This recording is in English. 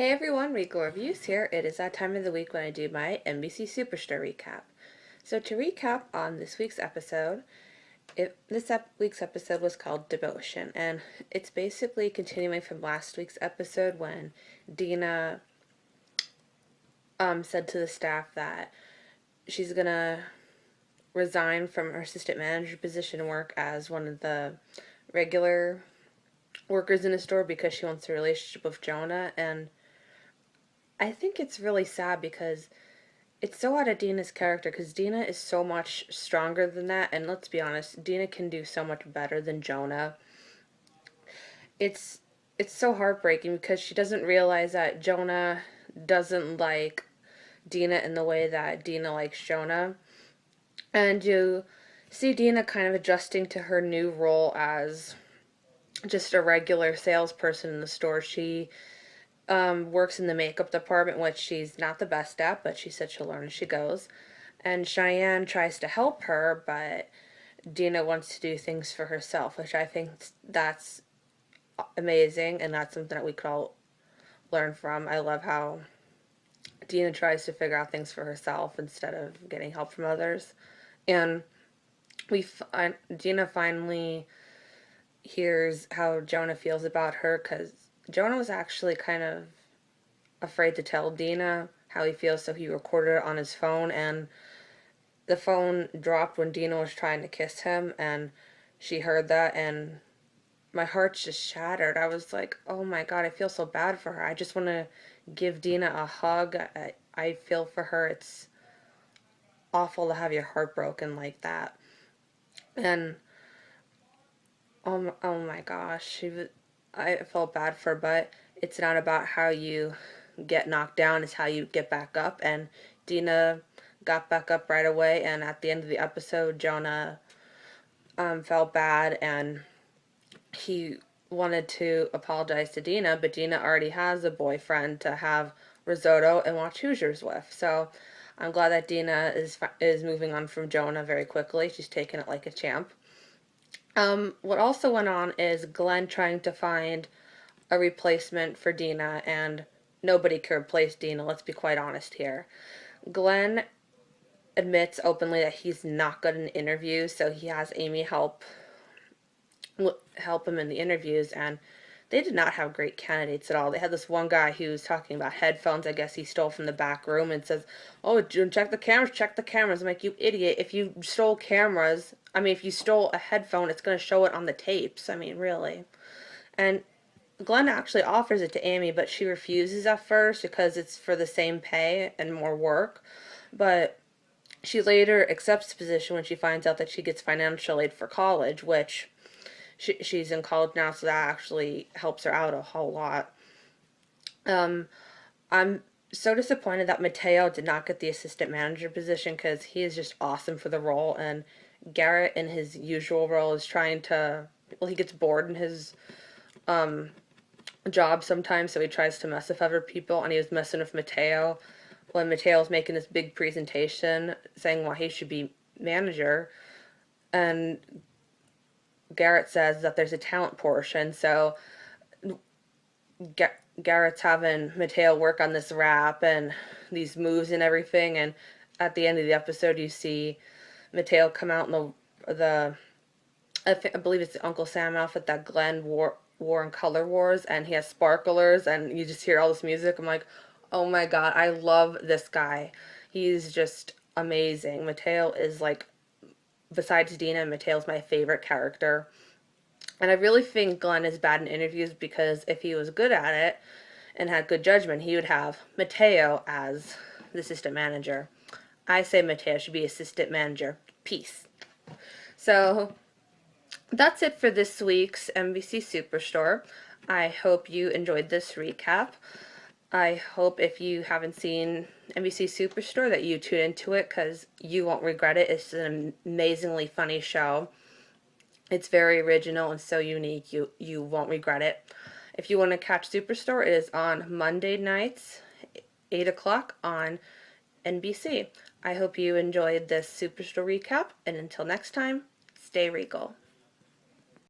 Hey everyone, Rico Reviews here. It is that time of the week when I do my NBC Superstore recap. So to recap on this week's episode, week's episode was called Demotion, and it's basically continuing from last week's episode when Dina said to the staff that she's gonna resign from her assistant manager position and work as one of the regular workers in the store because she wants a relationship with Jonah. And I think it's really sad because it's so out of Dina's character, because Dina is so much stronger than that, and let's be honest, Dina can do so much better than Jonah. It's it's so heartbreaking because she doesn't realize that Jonah doesn't like Dina in the way that Dina likes Jonah. And you see Dina kind of adjusting to her new role as just a regular salesperson in the store. She works in the makeup department, which she's not the best at, but she said she'll learn as she goes. And Cheyenne tries to help her, but Dina wants to do things for herself, which I think that's amazing, and that's something that we could all learn from. I love how Dina tries to figure out things for herself instead of getting help from others. And Dina finally hears how Jonah feels about her, because Jonah was actually kind of afraid to tell Dina how he feels, so he recorded it on his phone, and the phone dropped when Dina was trying to kiss him, and she heard that, and my heart just shattered. I was like, oh my god, I feel so bad for her. I just want to give Dina a hug. I feel for her. It's awful to have your heart broken like that. And oh my gosh, I felt bad for her, but it's not about how you get knocked down, it's how you get back up. And Dina got back up right away, and at the end of the episode, Jonah felt bad, and he wanted to apologize to Dina, but Dina already has a boyfriend to have risotto and watch Hoosiers with. So I'm glad that Dina is moving on from Jonah very quickly. She's taking it like a champ. What also went on is Glenn trying to find a replacement for Dina, and nobody could replace Dina, let's be quite honest here. Glenn admits openly that he's not good in interviews, so he has Amy help him in the interviews, and they did not have great candidates at all. They had this one guy who was talking about headphones, I guess he stole from the back room, and says, oh, check the cameras, check the cameras. I'm like, you idiot, if you stole cameras, if you stole a headphone, it's going to show it on the tapes. Really. And Glenn actually offers it to Amy, but she refuses at first because it's for the same pay and more work. But she later accepts the position when she finds out that she gets financial aid for college, which she's in college now, so that actually helps her out a whole lot. I'm so disappointed that Mateo did not get the assistant manager position, because he is just awesome for the role, and Garrett in his usual role is trying to, he gets bored in his job sometimes, so he tries to mess with other people, and he was messing with Mateo when Mateo was making this big presentation saying why he should be manager, and Garrett says that there's a talent portion, so Garrett's having Mateo work on this rap and these moves and everything, and at the end of the episode you see Mateo come out in I believe it's the Uncle Sam outfit that Glenn wore in Color Wars, and he has sparklers, and you just hear all this music. I'm like, oh my god, I love this guy. He's just amazing. Mateo is like, besides Dina, Mateo's my favorite character. And I really think Glenn is bad in interviews, because if he was good at it and had good judgment, he would have Mateo as the assistant manager. I say Mateo should be assistant manager. Peace. So that's it for this week's NBC Superstore. I hope you enjoyed this recap. I hope if you haven't seen NBC Superstore that you tune into it, because you won't regret it. It's an amazingly funny show. It's very original and so unique. You won't regret it. If you want to catch Superstore, it is on Monday nights, 8 o'clock on NBC. I hope you enjoyed this Superstore recap, and until next time, stay regal.